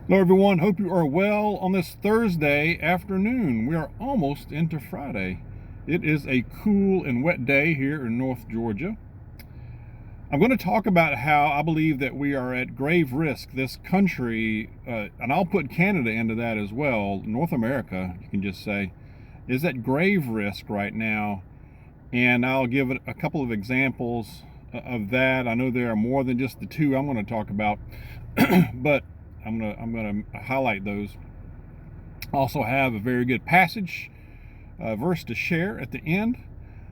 Hello everyone, hope you are well on this Thursday afternoon. We are almost into Friday. It is a cool and wet day here in North Georgia. I'm going to talk about how I believe that we are at grave risk, this country, and I'll put Canada into that as well, North America, you can just say, is at grave risk right now. And I'll give it a couple of examples of that. I know there are more than just the two I'm going to talk about, but I'm gonna highlight those. Also have a very good passage verse to share at the end.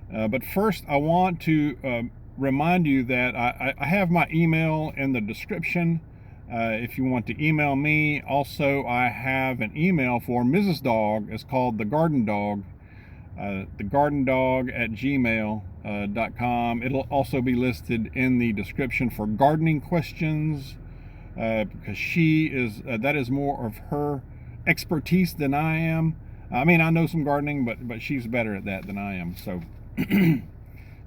But first, I want to remind you that I have my email in the description. If you want to email me, also I have an email for Mrs. Dog. It's called thegardendawg. Thegardendawg at gmail.com. It'll also be listed in the description for gardening questions. Because she is that is more of her expertise than I am. I mean, I know some gardening, but she's better at that than I am. So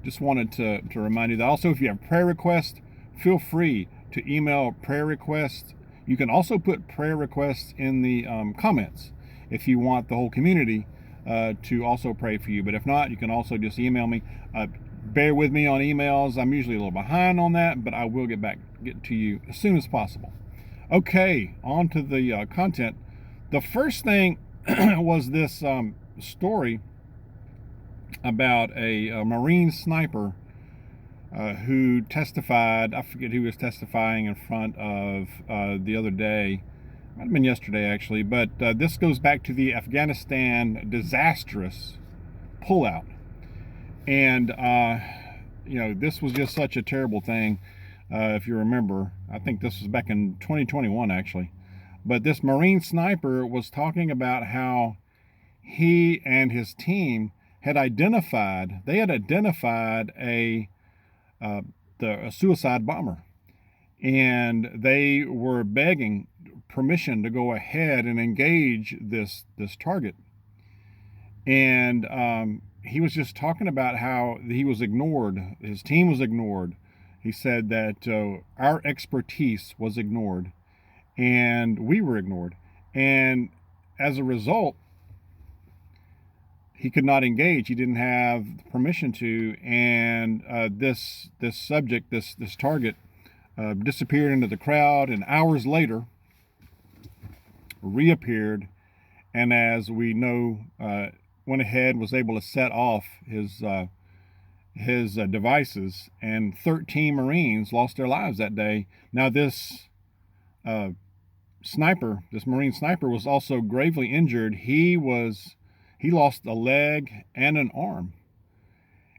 just wanted to remind you that. Also, if you have prayer requests, feel free to email prayer requests. You can also put prayer requests in the comments if you want the whole community to also pray for you. But if not, you can also just email me. Bear with me on emails. I'm usually a little behind on that, but I will get to you as soon as possible. Okay, on to the content. The first thing was this story about a Marine sniper who testified. I forget who was testifying in front of the other day. Might have been yesterday, actually, but this goes back to the Afghanistan disastrous pullout. And, this was just such a terrible thing. If you remember, I think this was back in 2021, actually. But this Marine sniper was talking about how he and his team had identified a suicide bomber. And they were begging permission to go ahead and engage this target. And he was just talking about how he was ignored. His team was ignored. He said that our expertise was ignored and we were ignored. And as a result, he could not engage. He didn't have permission to. And this subject, this target, disappeared into the crowd, and hours later reappeared. And as we know, went ahead, was able to set off his devices, and 13 Marines lost their lives that day. Now this Marine sniper was also gravely injured. He lost a leg and an arm.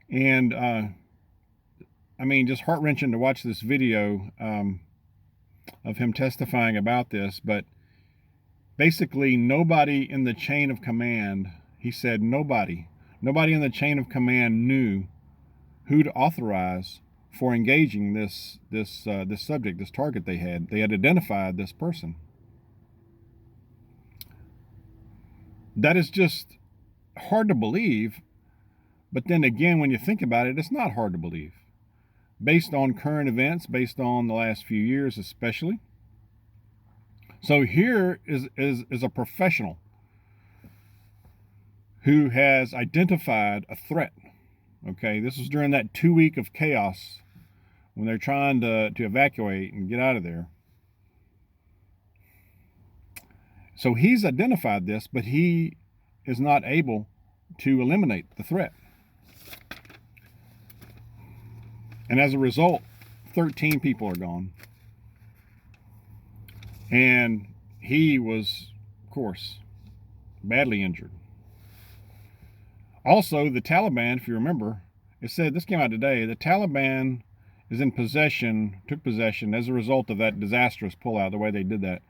And I mean, just heart-wrenching to watch this video of him testifying about this. But basically, nobody in the chain of command, he said, nobody in the chain of command knew who to authorize for engaging this subject, this target they had. They had identified this person. That is just hard to believe. But then again, when you think about it, it's not hard to believe. Based on current events, based on the last few years especially. So here is a professional who has identified a threat. Okay, this was during that 2 week of chaos when they're trying to evacuate and get out of there. So he's identified this, but he is not able to eliminate the threat. And as a result, 13 people are gone. And he was, of course, badly injured. Also, the Taliban, if you remember, it said, this came out today, the Taliban is took possession as a result of that disastrous pullout, the way they did that.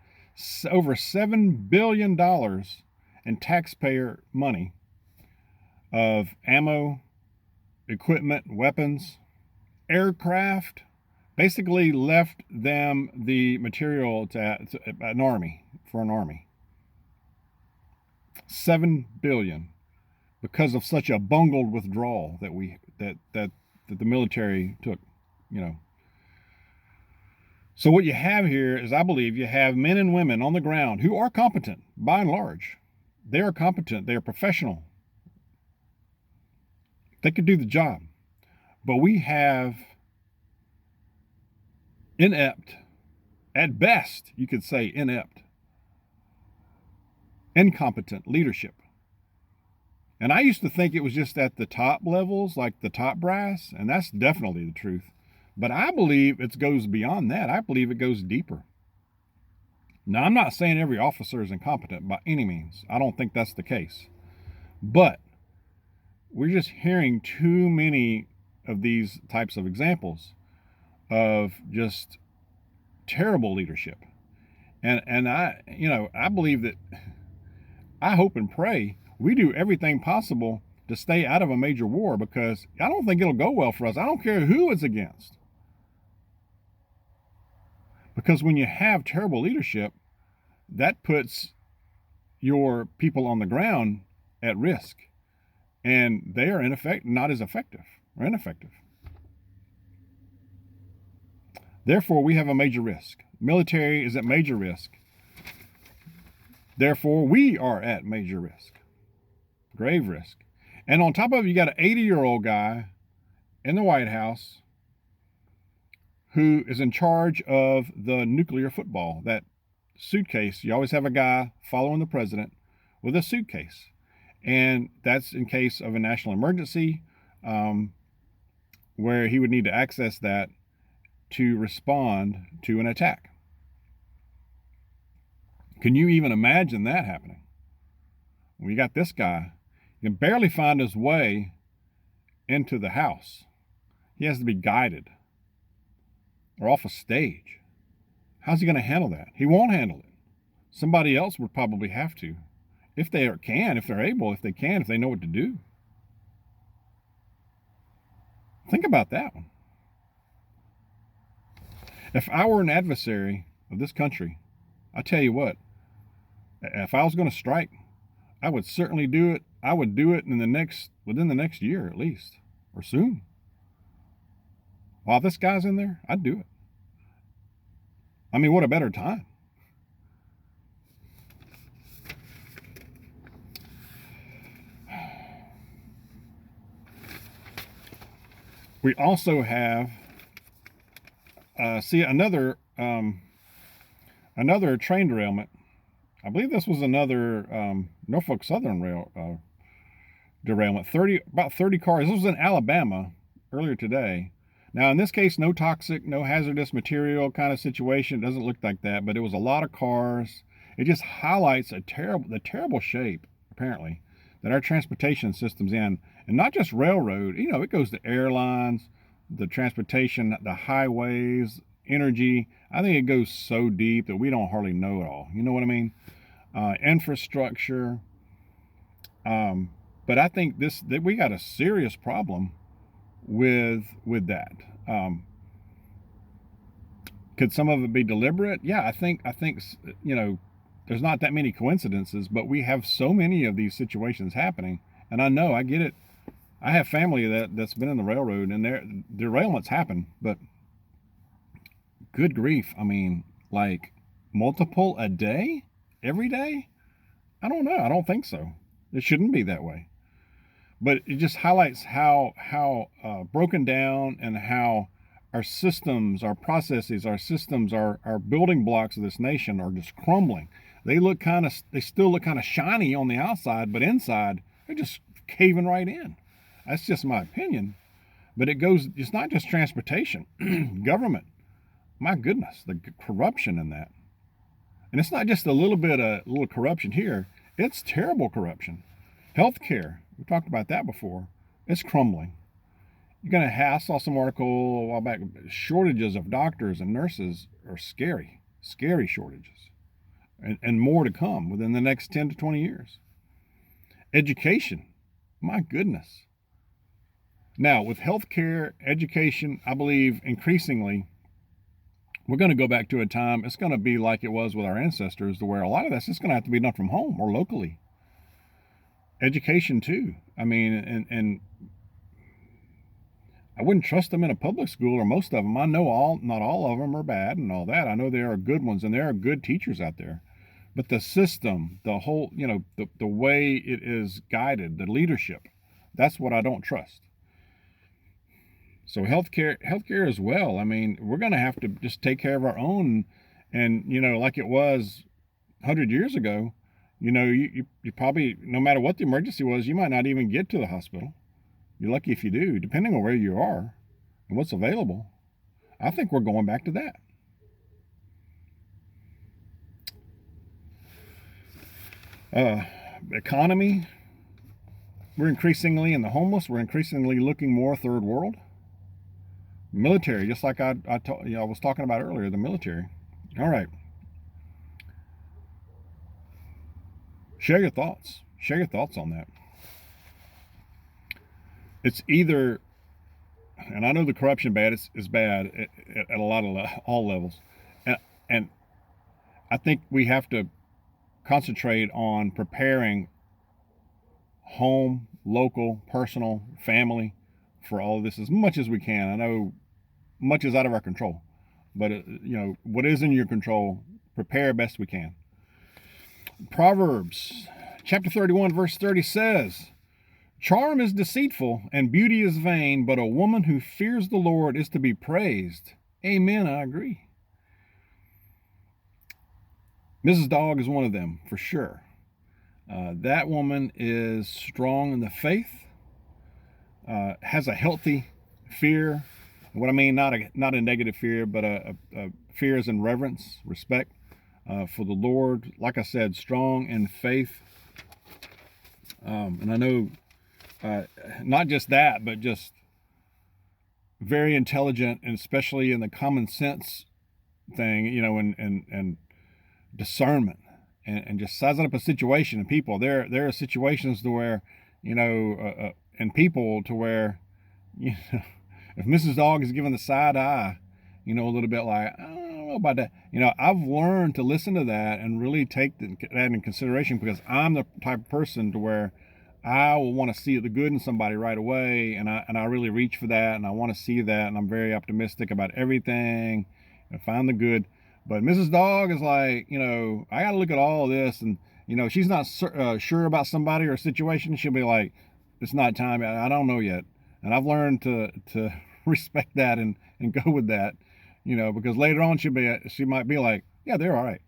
Over $7 billion in taxpayer money of ammo, equipment, weapons, aircraft, basically left them the material to an army, for an army. $7 billion because of such a bungled withdrawal that the military took, So what you have here is, I believe, you have men and women on the ground who are competent, by and large. They are competent. They are professional. They could do the job. But we have inept, at best, you could say inept, incompetent leadership. And I used to think it was just at the top levels, like the top brass, and that's definitely the truth. But I believe it goes beyond that. I believe it goes deeper. Now, I'm not saying every officer is incompetent by any means. I don't think that's the case. But we're just hearing too many of these types of examples of just terrible leadership. And I believe that, I hope and pray we do everything possible to stay out of a major war, because I don't think it'll go well for us. I don't care who it's against. Because when you have terrible leadership, that puts your people on the ground at risk. And they are not as effective or ineffective. Therefore, we have a major risk. Military is at major risk. Therefore, we are at major risk. Grave risk. And on top of it, you got an 80-year-old guy in the White House who is in charge of the nuclear football, that suitcase. You always have a guy following the president with a suitcase. And that's in case of a national emergency, where he would need to access that to respond to an attack. Can you even imagine that happening? We got this guy, he can barely find his way into the house. He has to be guided or off a stage. How's he going to handle that? He won't handle it. Somebody else would probably have to. If they can, if they're able, if they can, if they know what to do. Think about that one. If I were an adversary of this country, I tell you what, if I was going to strike, I would certainly do it. I would do it within the next year at least, or soon. While this guy's in there, I'd do it. I mean, what a better time. We also have, another train derailment. I believe this was another Norfolk Southern rail derailment. About 30 cars. This was in Alabama earlier today. Now, in this case, no toxic, no hazardous material kind of situation. It doesn't look like that, but it was a lot of cars. It just highlights the terrible shape, apparently, that our transportation system's in. And not just railroad, it goes to airlines, the transportation, the highways, energy. I think it goes so deep that we don't hardly know it all. You know what I mean? Infrastructure. But I think that we got a serious problem with that. Could some of it be deliberate? Yeah, I think there's not that many coincidences, but we have so many of these situations happening. And I get it. I have family that's been in the railroad, and derailments happen, but good grief. I mean, like multiple a day, every day? I don't know. I don't think so. It shouldn't be that way. But it just highlights how broken down, and how our systems, our processes, our building blocks of this nation are just crumbling. They still look kind of shiny on the outside, but inside they're just caving right in. That's just my opinion. But it's not just transportation, government. My goodness, the corruption in that. And it's not just a little corruption here. It's terrible corruption. Healthcare, we talked about that before. It's crumbling. I saw some article a while back. Shortages of doctors and nurses are scary shortages, and more to come within the next 10 to 20 years. Education, my goodness. Now, with healthcare, education, I believe increasingly we're going to go back to a time, it's going to be like it was with our ancestors, to where a lot of that's just going to have to be done from home or locally. Education too. I mean, and I wouldn't trust them in a public school, or most of them. I know not all of them are bad and all that. I know there are good ones, and there are good teachers out there. But the system, the whole, the way it is guided, the leadership, that's what I don't trust. So healthcare as well. I mean, we're going to have to just take care of our own, and like it was 100 years ago. You probably, no matter what the emergency was, you might not even get to the hospital. You're lucky if you do, depending on where you are and what's available. I think we're going back to that. Economy, we're increasingly, in the homeless, we're increasingly looking more third world. Military, just like I was talking about earlier, the military. All right. Share your thoughts. Share your thoughts on that. It's either, and I know the corruption is bad at a lot of all levels, and I think we have to concentrate on preparing home, local, personal, family for all of this as much as we can. I know much is out of our control, but what is in your control, prepare best we can. Proverbs chapter 31 verse 30 says, "Charm is deceitful and beauty is vain, but a woman who fears the Lord is to be praised." Amen, I agree. Mrs. Dawg is one of them, for sure. That woman is strong in the faith, has a healthy fear. What I mean, not a negative fear, but a fear as in reverence, respect for the Lord. Like I said, strong in faith. And I know not just that, but just very intelligent, and especially in the common sense thing, and discernment, and just sizing up a situation and people. There are situations to where, and people to where, if Mrs. Dawg is giving the side eye, a little bit like, I don't know about that. I've learned to listen to that and really take that in consideration, because I'm the type of person to where I will want to see the good in somebody right away, and I really reach for that, and I want to see that, and I'm very optimistic about everything and find the good. But Mrs. Dawg is like, I got to look at all of this, and she's not sure about somebody or a situation. She'll be like, it's not time. I don't know yet, and I've learned to respect that and go with that, because later on she might be like, yeah, they're all right,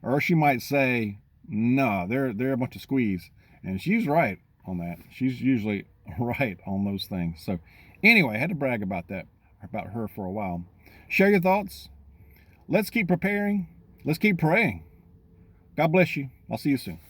or she might say, no, they're a bunch of squeeze. And she's right on that. She's usually right on those things. So anyway, I had to brag about her for a while. Share your thoughts. Let's keep preparing. Let's keep praying. God bless you. I'll see you soon.